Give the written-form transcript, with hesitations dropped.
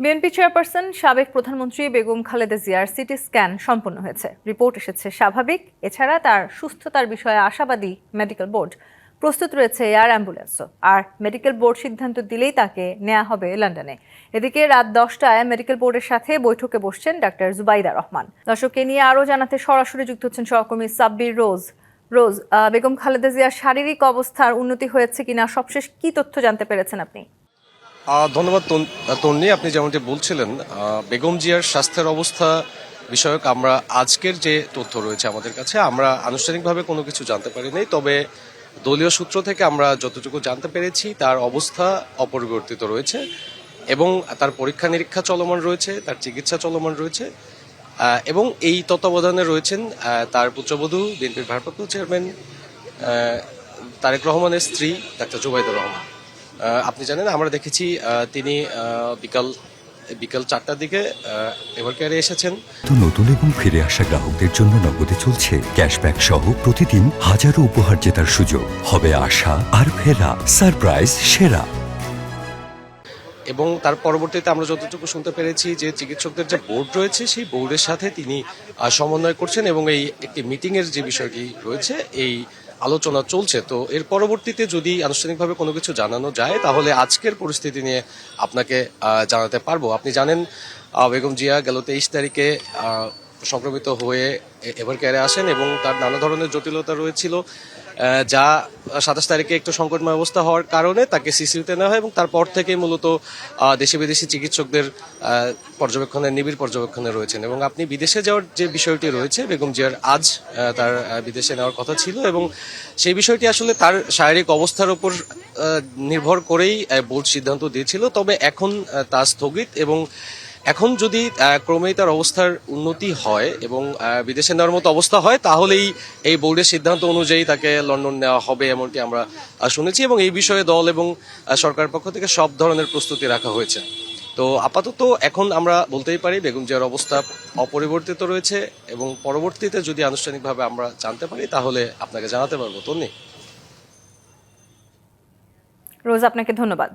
BNP chairperson সাবেক প্রধানমন্ত্রী বেগম খালেদা জিয়ার সিটি স্ক্যান সম্পন্ন হয়েছে। রিপোর্ট এসেছে স্বাভাবিক। এছাড়া তার সুস্থতার বিষয়ে আশাবাদী মেডিকেল বোর্ড। প্রস্তুত রয়েছে এয়ার অ্যাম্বুলেন্সও। আর মেডিকেল বোর্ড সিদ্ধান্ত দিলেই তাকে নেওয়া হবে লন্ডনে। এদিকে রাত 10টায় মেডিকেল বোর্ডের সাথে বৈঠকে বসছেন ডাক্তার জুবাইদা রহমান। দর্শককে নিয়ে আরও জানাতে সরাসরি যুক্ত হচ্ছেন সহকর্মী সাব্বির রোজ। বেগম খালেদা জিয়ার শারীরিক অবস্থার উন্নতি হয়েছে কিনা, সবশেষ কি তথ্য জানতে পেরেছেন আপনি? ধন্যবাদ তন্নি। আপনি যেমনটি বলছিলেন, বেগম জিয়ার স্বাস্থ্যের অবস্থা বিষয়ক আমরা আজকের যে তথ্য রয়েছে আমাদের কাছে, আমরা আনুষ্ঠানিকভাবে কোনো কিছু জানতে পারিনি। তবে দলীয় সূত্র থেকে আমরা যতটুকু জানতে পেরেছি তার অবস্থা অপরিবর্তিত রয়েছে এবং তার পরীক্ষা নিরীক্ষা চলমান রয়েছে, তার চিকিৎসা চলমান রয়েছে এবং এই তত্ত্বাবধানে রয়েছেন তার পুত্রবধূ বিএনপির ভারপ্রাপ্ত চেয়ারম্যান তারেক রহমানের স্ত্রী ডাক্তার জুবাইদা রহমান। আপনি জানেন, আমরা দেখেছি তিনি বিকাল 4টার দিকে এভার কেয়ারে এসেছেন। নতুন এবং ফিরে আসা গ্রাহকদের জন্য নগদে চলছে ক্যাশব্যাক সহ প্রতিদিন হাজারো উপহার জেতার সুযোগ। হবে আশা আর ফেরা, সারপ্রাইজ সেরা। এবং তার পরবর্তীতে আমরা যতটুকু শুনতে পেরেছি যে চিকিৎসকদের যে বোর্ড রয়েছে সেই বোর্ডের সাথে তিনি সমন্বয় করছেন এবং এই একটি মিটিংয়ের যে বিষয়টি রয়েছে এই আলোচনা চলছে। তো এর পরবর্তীতে যদি আনুষ্ঠানিকভাবে কোনো কিছু জানানো যায় তাহলে আজকের পরিস্থিতি নিয়ে আপনাকে জানাতে পারবো। আপনি জানেন, বেগম জিয়া গেল 23 তারিখে সংক্রমিত হয়ে এভার কেয়ারে আসেন এবং তার নানা ধরনের জটিলতা রয়েছিল, যা 27 তারিখে একটু সংকটময় অবস্থা হওয়ার কারণে তাকে সিসিউতে নেওয়া হয় এবং তারপর থেকেই মূলত দেশি বিদেশি চিকিৎসকদের নিবিড় পর্যবেক্ষণে রয়েছেন। এবং আপনি বিদেশে যাওয়ার যে বিষয়টি রয়েছে, বেগম জিয়ার আজ তার বিদেশে নেওয়ার কথা ছিল এবং সেই বিষয়টি আসলে তার শারীরিক অবস্থার উপর নির্ভর করেই বোর্ড সিদ্ধান্ত দিয়েছিল। তবে এখন তা স্থগিত এবং এখন যদি ক্রমেই তার অবস্থার উন্নতি হয় এবং বিদেশে নেওয়ার মতো অবস্থা হয় তাহলেই এই বোর্ডের সিদ্ধান্ত অনুযায়ী তাকে লন্ডন নেওয়া হবে, এমনটি আমরা শুনেছি। এবং এই বিষয়ে দল এবং সরকারের পক্ষ থেকে সব ধরনের প্রস্তুতি রাখা হয়েছে। তো আপাতত এখন আমরা বলতেই পারি বেগম জিয়ার অবস্থা অপরিবর্তিত রয়েছে এবং পরবর্তীতে যদি আনুষ্ঠানিকভাবে আমরা জানতে পারি তাহলে আপনাকে জানাতে পারবো। তন্নি, রোজ, আপনাকে ধন্যবাদ।